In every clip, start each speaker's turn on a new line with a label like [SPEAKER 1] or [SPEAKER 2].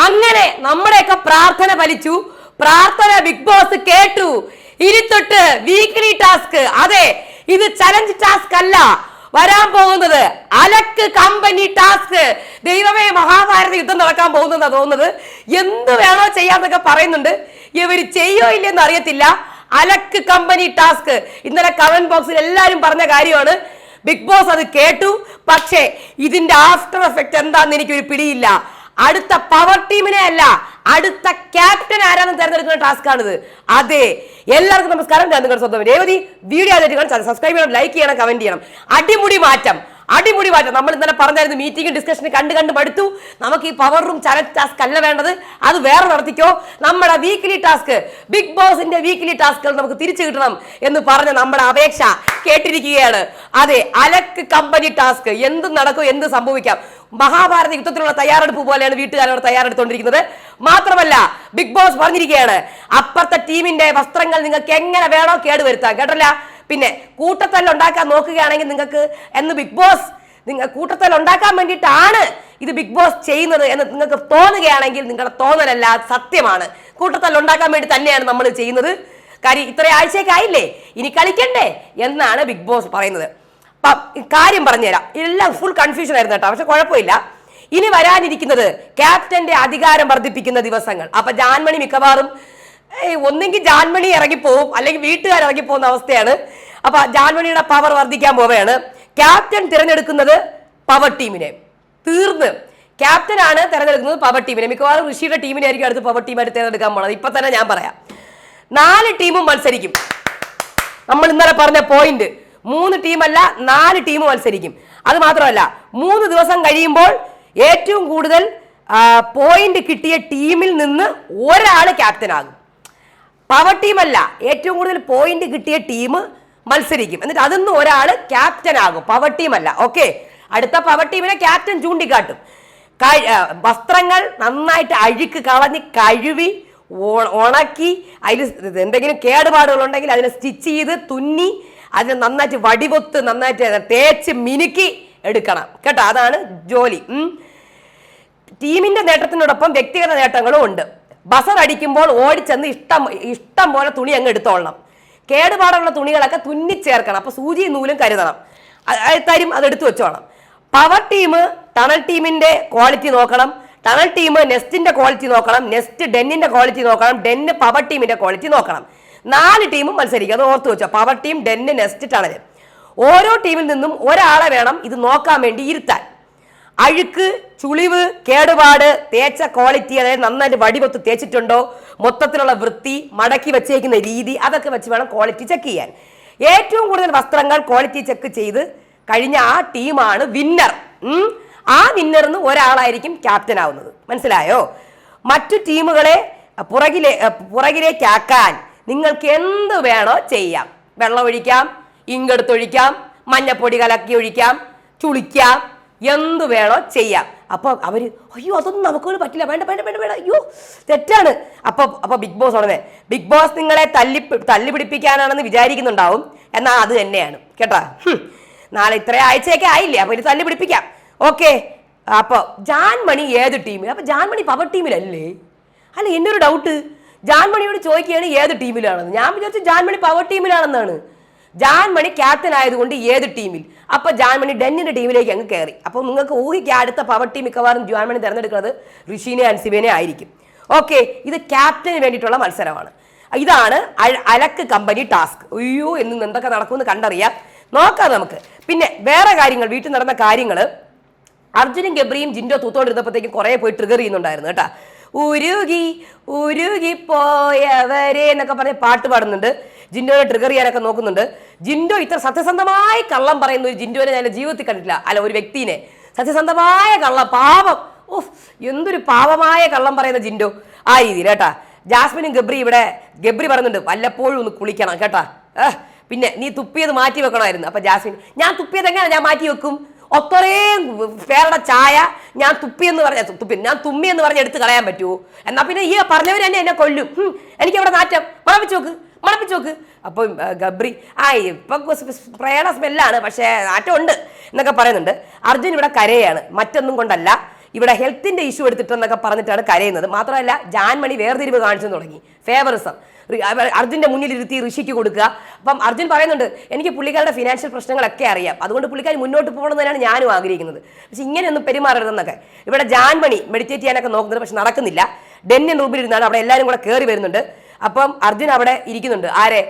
[SPEAKER 1] അങ്ങനെ നമ്മുടെയൊക്കെ പ്രാർത്ഥന ഫലിച്ചു. പ്രാർത്ഥന ബിഗ് ബോസ് കേട്ടു. ഇനി തൊട്ട് വീക്ക്ലി ടാസ്ക്, അതെ ഇത് ചലഞ്ച് ടാസ്ക് അല്ല, വരാൻ പോകുന്നത് അലക്ക് കമ്പനി ടാസ്ക്. ദൈവമേ, മഹാഭാരത യുദ്ധം നടക്കാൻ പോകുന്നതാ തോന്നുന്നത്. എന്ത് വേണോ ചെയ്യാന്നൊക്കെ പറയുന്നുണ്ട്. ഇവര് ചെയ്യോ ഇല്ലെന്ന് അറിയത്തില്ല. അലക്ക് കമ്പനി ടാസ്ക് ഇന്നലെ കമന്റ് ബോക്സിൽ എല്ലാരും പറഞ്ഞ കാര്യമാണ്. ബിഗ് ബോസ് അത് കേട്ടു. പക്ഷേ ഇതിന്റെ ആഫ്റ്റർ എഫക്ട് എന്താന്ന് എനിക്കൊരു പിടിയില്ല. അടുത്ത പവർ ടീമിനെ അല്ല, അടുത്ത ക്യാപ്റ്റൻ ആരാണെന്ന് തെരഞ്ഞെടുക്കുന്ന ടാസ്ക് ആണിത്. അതെ, എല്ലാവർക്കും നമസ്കാരം. ഞാൻ നിങ്ങളുടെ സ്വന്തം രേവതി. വീഡിയോ ആദ്യമായിട്ട് സബ്സ്ക്രൈബ് ചെയ്യണം, ലൈക്ക് ചെയ്യണം, കമന്റ് ചെയ്യണം. അടിമുടി മാറ്റം. നമ്മൾ ഇന്നലെ പറഞ്ഞായിരുന്നു, മീറ്റിംഗ് ഡിസ്കഷന് കണ്ട് മടുത്തു. നമുക്ക് ഈ പവർ റൂം ചലഞ്ച് ടാസ്ക് അല്ല വേണ്ടത്, അത് വേറെ നടത്തിക്കോ. നമ്മുടെ വീക്ക്ലി ടാസ്ക്, ബിഗ് ബോസിന്റെ വീക്ക്ലി ടാസ്കുകൾ നമുക്ക് തിരിച്ചു കിട്ടണം എന്ന് പറഞ്ഞ നമ്മുടെ അപേക്ഷ കേട്ടിരിക്കുകയാണ്. അതെ, അലക്ക് കമ്പനി ടാസ്ക്. എന്തും നടക്കും, എന്ത് സംഭവിക്കാം. മഹാഭാരത യുദ്ധത്തിലുള്ള തയ്യാറെടുപ്പ് പോലെയാണ് വീട്ടുകാരോട് തയ്യാറെടുത്തുകൊണ്ടിരിക്കുന്നത്. മാത്രമല്ല ബിഗ് ബോസ് പറഞ്ഞിരിക്കുകയാണ്, അപ്പുറത്തെ ടീമിന്റെ വസ്ത്രങ്ങൾ നിങ്ങൾക്ക് എങ്ങനെ വേണോ കേടുവരുത്താം. കേട്ടല്ല? പിന്നെ കൂട്ടത്തല്ല് ഉണ്ടാക്കാൻ നോക്കുകയാണെങ്കിൽ നിങ്ങൾക്ക് എന്ന് ബിഗ് ബോസ് നിങ്ങൾ കൂട്ടത്തല്ല് ഉണ്ടാക്കാൻ വേണ്ടിയിട്ടാണ് ഇത് ബിഗ് ബോസ് ചെയ്യുന്നത് എന്ന് നിങ്ങൾക്ക് തോന്നുകയാണെങ്കിൽ നിങ്ങളുടെ തോന്നലല്ല, സത്യമാണ്. കൂട്ടത്തല്ല് ഉണ്ടാക്കാൻ വേണ്ടി തന്നെയാണ് നമ്മൾ ചെയ്യുന്നത്. കാര്യം ഇത്ര ആഴ്ചയൊക്കെ ഇനി കളിക്കണ്ടേ എന്നാണ് ബിഗ് ബോസ് പറയുന്നത്. കാര്യം പറഞ്ഞുതരാം. എല്ലാം ഫുൾ കൺഫ്യൂഷൻ ആയിരുന്നു കേട്ടോ. പക്ഷെ കുഴപ്പമില്ല. ഇനി വരാനിരിക്കുന്നത് ക്യാപ്റ്റന്റെ അധികാരം വർദ്ധിപ്പിക്കുന്ന ദിവസങ്ങൾ. അപ്പൊ ജാൻമണി മിക്കവാറും ഒന്നെങ്കിൽ ജാൻമണി ഇറങ്ങിപ്പോവും, അല്ലെങ്കിൽ വീട്ടുകാർ ഇറങ്ങിപ്പോകുന്ന അവസ്ഥയാണ്. അപ്പൊ ജാൻമണിയുടെ പവർ വർദ്ധിക്കാൻ പോവുകയാണ്. ക്യാപ്റ്റൻ തിരഞ്ഞെടുക്കുന്നത് പവർ ടീമിനെ. തീർന്ന് ക്യാപ്റ്റൻ ആണ് തിരഞ്ഞെടുക്കുന്നത് പവർ ടീമിനെ. മിക്കവാറും ഋഷിയുടെ ടീമിനെ ആയിരിക്കും അടുത്ത് പവർ ടീമായിട്ട് തിരഞ്ഞെടുക്കാൻ പോണത്. ഇപ്പൊ തന്നെ ഞാൻ പറയാം, 4 ടീമും മത്സരിക്കും. നമ്മൾ ഇന്നലെ പറഞ്ഞ പോയിന്റ്, 3 ടീമല്ല 4 ടീം മത്സരിക്കും. അത് മാത്രമല്ല 3 ദിവസം കഴിയുമ്പോൾ ഏറ്റവും കൂടുതൽ പോയിന്റ് കിട്ടിയ ടീമിൽ നിന്ന് ഒരാൾ ക്യാപ്റ്റൻ ആകും. പവർ ടീം അല്ല, ഏറ്റവും കൂടുതൽ പോയിന്റ് കിട്ടിയ ടീം മത്സരിക്കും. എന്നിട്ട് അതിന്ന് ഒരാൾ ക്യാപ്റ്റൻ ആകും. പവർ ടീം അല്ല. ഓക്കെ, അടുത്ത പവർ ടീമിനെ ക്യാപ്റ്റൻ ചൂണ്ടിക്കാട്ടും. വസ്ത്രങ്ങൾ നന്നായിട്ട് അഴുക്ക് കളഞ്ഞ് കഴുകി ഉണക്കി, അതിൽ എന്തെങ്കിലും കേടുപാടുകൾ ഉണ്ടെങ്കിൽ അതിനെ സ്റ്റിച്ച് ചെയ്ത് തുന്നി അതിനെ നന്നായിട്ട് വടിവൊത്ത് നന്നായിട്ട് തേച്ച് മിനുക്കി എടുക്കണം കേട്ടോ. അതാണ് ജോലി. ടീമിന്റെ നേട്ടത്തിനോടൊപ്പം വ്യക്തിഗത നേട്ടങ്ങളും ഉണ്ട്. ബസർ അടിക്കുമ്പോൾ ഓടിച്ചെന്ന് ഇഷ്ടം പോലെ തുണി അങ്ങ് എടുത്തോളണം. കേടുപാടുള്ള തുണികളൊക്കെ തുന്നിച്ചേർക്കണം. അപ്പൊ സൂചി നൂലും കരുതണം, തരും, അത് എടുത്തു വെച്ചോണം. പവർ ടീം ടണൽ ടീമിന്റെ ക്വാളിറ്റി നോക്കണം. ടണൽ ടീം നെസ്റ്റിന്റെ ക്വാളിറ്റി നോക്കണം. നെസ്റ്റ് ഡെന്നിന്റെ ക്വാളിറ്റി നോക്കണം. ഡെന്ന് പവർ ടീമിന്റെ ക്വാളിറ്റി നോക്കണം. 4 ടീമും മത്സരിക്കും. അത് ഓർത്തു വെച്ചോ. Power team, den, nest, tunnel. ഓരോ ടീമിൽ നിന്നും ഒരാളെ വേണം ഇത് നോക്കാൻ വേണ്ടി ഇരുത്താൻ. അഴുക്ക്, ചുളിവ്, കേടുപാട്, തേച്ച ക്വാളിറ്റി, അതായത് നന്നായിട്ട് വടിവൊത്ത് തേച്ചിട്ടുണ്ടോ, മൊത്തത്തിലുള്ള വൃത്തി, മടക്കി വെച്ചേക്കുന്ന രീതി, അതൊക്കെ വെച്ച് വേണം ക്വാളിറ്റി ചെക്ക് ചെയ്യാൻ. ഏറ്റവും കൂടുതൽ വസ്ത്രങ്ങൾ ക്വാളിറ്റി ചെക്ക് ചെയ്ത് കഴിഞ്ഞ ആ ടീമാണ് വിന്നർ. ആ വിന്നറിന് ഒരാളായിരിക്കും ക്യാപ്റ്റൻ ആവുന്നത്. മനസ്സിലായോ? മറ്റു ടീമുകളെ പുറകിലേക്കാക്കാൻ നിങ്ങൾക്ക് എന്ത് വേണോ ചെയ്യാം. വെള്ളം ഒഴിക്കാം, ഇങ്കെടുത്തൊഴിക്കാം, മഞ്ഞപ്പൊടി കലക്കി ഒഴിക്കാം, ചുളിക്കാം, എന്ത് വേണോ ചെയ്യാം. അപ്പൊ അവര് അയ്യോ അതൊന്നും നമുക്ക് പറ്റില്ല, വേണ്ട വേണ്ട വേണ്ട വേണ്ട, അയ്യോ തെറ്റാണ്. അപ്പൊ ബിഗ് ബോസ് ഉടനെ ബിഗ് ബോസ് നിങ്ങളെ തല്ലി പിടിപ്പിക്കാനാണെന്ന് വിചാരിക്കുന്നുണ്ടാവും. എന്നാൽ അത് തന്നെയാണ് കേട്ടോ. നാളെ ഇത്ര ആഴ്ചയൊക്കെ ആയില്ലേ, അപ്പൊ ഇത് തല്ലി പിടിപ്പിക്കാം. ഓക്കെ, അപ്പൊ ജാൻമണി ഏത് ടീമിൽ? അപ്പൊ ജാൻമണി പവർ ടീമിലല്ലേ? അല്ല, എന്നൊരു ഡൗട്ട്. ജാൻമണിയോട് ചോദിക്കുകയാണ് ഏത് ടീമിലാണെന്ന്. ഞാൻ വിചാരിച്ചു ജാൻമണി പവർ ടീമിലാണെന്നാണ്. ജാൻമണി ക്യാപ്റ്റൻ ആയതുകൊണ്ട് ഏത് ടീമിൽ? അപ്പൊ ജാൻമണി ഡെന്നിന്റെ ടീമിലേക്ക് അങ്ങ് കയറി. അപ്പൊ നിങ്ങൾക്ക് ഊഹിക്കുക, അടുത്ത പവർ ടീം മിക്കവാറും ജാൻമണി തിരഞ്ഞെടുക്കുന്നത് ഋഷിനെ അൻസിബേനെ ആയിരിക്കും. ഓക്കെ, ഇത് ക്യാപ്റ്റന് വേണ്ടിയിട്ടുള്ള മത്സരമാണ്. ഇതാണ് അലക്ക് കമ്പനി ടാസ്ക്. അയ്യോ എന്ന് എന്തൊക്കെ നടക്കുമെന്ന് കണ്ടറിയാം. നോക്കാം നമുക്ക്. പിന്നെ വേറെ കാര്യങ്ങൾ, വീട്ടിൽ നടന്ന കാര്യങ്ങൾ, അർജുനും ഗബ്രിയും ജിൻഡോ തൂത്തോണ്ടിരുന്നപ്പോഴത്തേക്കും കുറെ പോയി ട്രിഗർ ചെയ്യുന്നുണ്ടായിരുന്നു കേട്ടാ. ഉരുകി പോയവരെ എന്നൊക്കെ പറഞ്ഞ് പാട്ട് പാടുന്നുണ്ട്. ജിൻഡോനെ ട്രിഗർ ചെയ്യാനൊക്കെ നോക്കുന്നുണ്ട്. ജിൻഡോ ഇത്ര സത്യസന്ധമായി കള്ളം പറയുന്ന ഒരു ജിൻഡോനെ ഞാൻ ജീവിതത്തിൽ കണ്ടിട്ടില്ല. അല്ല, ഒരു വ്യക്തിനെ സത്യസന്ധമായ കള്ളം, പാവം, എന്തൊരു പാവമായ കള്ളം പറയുന്ന ജിൻഡോ ആ രീതിയിൽ കേട്ടാ. ജാസ്മിനും ഗബ്രി പറയുന്നുണ്ട് വല്ലപ്പോഴും ഒന്ന് കുളിക്കണം കേട്ടാ. പിന്നെ നീ തുപ്പിയത് മാറ്റി വെക്കണമായിരുന്നു. അപ്പൊ ജാസ്മിൻ, ഞാൻ തുപ്പിയത് എങ്ങനെയാണ് ഞാൻ മാറ്റി വെക്കും? ഒത്രയും പേരുടെ ചായ ഞാൻ തുമ്മി എന്ന് പറഞ്ഞ് എടുത്ത് കളയാൻ പറ്റുമോ? എന്നാ പിന്നെ ഈ പറഞ്ഞവർ തന്നെ എന്നെ കൊല്ലും. എനിക്ക് അവിടെ നാറ്റം, മണപ്പിച്ചു നോക്ക്. അപ്പൊ ഗബ്രി ഇപ്പൊ പ്രേരണ സ്മെല്ലാണ്, പക്ഷേ നാറ്റം ഉണ്ട് എന്നൊക്കെ പറയുന്നുണ്ട്. അർജുൻ ഇവിടെ കരയാണ്, മറ്റൊന്നും കൊണ്ടല്ല. ഇവിടെ ഹെൽത്തിന്റെ ഇഷ്യൂ എടുത്തിട്ടെന്നൊക്കെ പറഞ്ഞിട്ടാണ് കരയുന്നത്. മാത്രമല്ല ജാൻമണി വേർതിരിവ് കാണിച്ചു തുടങ്ങി, ഫേവറിസം. അർജുന്റെ മുന്നിൽ ഇരുത്തി ഋഷിക്ക് കൊടുക്കുക. അപ്പം അർജുൻ പറയുന്നുണ്ട്, എനിക്ക് പുള്ളിക്കാരുടെ ഫിനാൻഷ്യൽ പ്രശ്നങ്ങളൊക്കെ അറിയാം, അതുകൊണ്ട് പുള്ളിക്കാരി മുന്നോട്ട് പോകണമെന്നാണ് ഞാനും ആഗ്രഹിക്കുന്നത്, പക്ഷെ ഇങ്ങനെയൊന്നും പെരുമാറരുതെന്നൊക്കെ. ഇവിടെ ജാൻമണി മെഡിറ്റേറ്റ് ചെയ്യാനൊക്കെ നോക്കുന്നുണ്ട്, പക്ഷെ നടക്കുന്നില്ല. ഡെന്നിൻ റൂമിലിരുന്നാണ്, അവിടെ എല്ലാവരും കൂടെ കയറി വരുന്നുണ്ട്. അപ്പം അർജുൻ അവിടെ ഇരിക്കുന്നുണ്ട്, ആരെ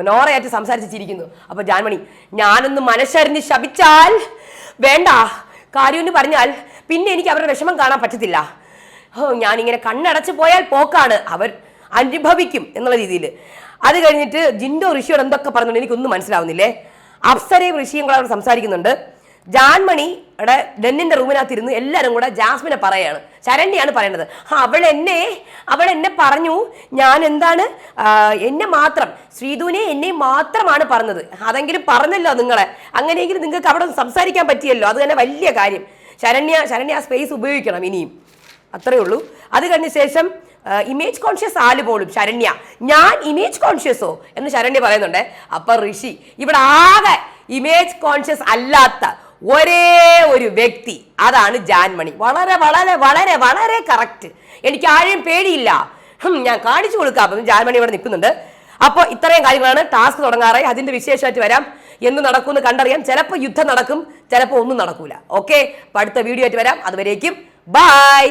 [SPEAKER 1] നോറയായിട്ട് സംസാരിച്ചിരിക്കുന്നു. അപ്പൊ ജാൻമണി, ഞാനൊന്ന് മനസ്സറിഞ്ഞ് ശപിച്ചാൽ വേണ്ട, കാര്യമെന്ന് പറഞ്ഞാൽ പിന്നെ എനിക്ക് അവരുടെ വിഷമം കാണാൻ പറ്റത്തില്ല. ഞാനിങ്ങനെ കണ്ണടച്ചു പോയാൽ പോക്കാണ്, അവർ അനുഭവിക്കും എന്നുള്ള രീതിയിൽ. അത് കഴിഞ്ഞിട്ട് ജിൻഡോ ഋഷിയോട് എന്തൊക്കെ പറഞ്ഞുകൊണ്ട് എനിക്കൊന്നും മനസ്സിലാവുന്നില്ലേ. അപ്സരയും ഋഷിയും കൂടെ അവിടെ സംസാരിക്കുന്നുണ്ട്. ജാൻമണിയുടെ ഡെന്നിന്റെ റൂമിനകത്തിരുന്ന് എല്ലാവരും കൂടെ ജാസ്മിനെ പറയാണ്, ശരണ്യാണ് പറയണത്, അവൾ എന്നെ പറഞ്ഞു, ഞാൻ എന്താണ് എന്നെ മാത്രം, ശ്രീധുവിനെ എന്നെ മാത്രമാണ് പറഞ്ഞത്, അതെങ്കിലും പറഞ്ഞല്ലോ നിങ്ങളെ, അങ്ങനെയെങ്കിലും നിങ്ങൾക്ക് അവിടെ സംസാരിക്കാൻ പറ്റിയല്ലോ, അത് തന്നെ വലിയ കാര്യം. ശരണ്യ സ്പേസ് ഉപയോഗിക്കണം ഇനിയും, അത്രയേ ഉള്ളൂ. അത് കഴിഞ്ഞ ശേഷം ഇമേജ് കോൺഷ്യസ് ആല് പോലും ശരണ്യ, ഞാൻ ഇമേജ് കോൺഷ്യസോ എന്ന് ശരണ്യ പറയുന്നുണ്ട്. അപ്പൊ ഋഷി, ഇവിടെ ആകെ ഇമേജ് കോൺഷ്യസ് അല്ലാത്ത ഒരേ ഒരു വ്യക്തി, അതാണ് ജാൻമണി. വളരെ വളരെ വളരെ വളരെ കറക്റ്റ്. എനിക്ക് ആരെയും പേടിയില്ല, ഞാൻ കാണിച്ചു കൊടുക്കാം. അപ്പം ജാൻമണി ഇവിടെ നിൽക്കുന്നുണ്ട്. അപ്പോൾ ഇത്രയും കാര്യങ്ങളാണ്. ടാസ്ക് തുടങ്ങാറായി, അതിന്റെ വിശേഷമായിട്ട് വരാം. എന്ന് നടക്കുമെന്ന് കണ്ടറിയാം. ചിലപ്പോൾ യുദ്ധം നടക്കും, ചിലപ്പോൾ ഒന്നും നടക്കൂല. ഓക്കെ, അടുത്ത വീഡിയോ ആയിട്ട് വരാം. അതുവരേക്കും ബൈ.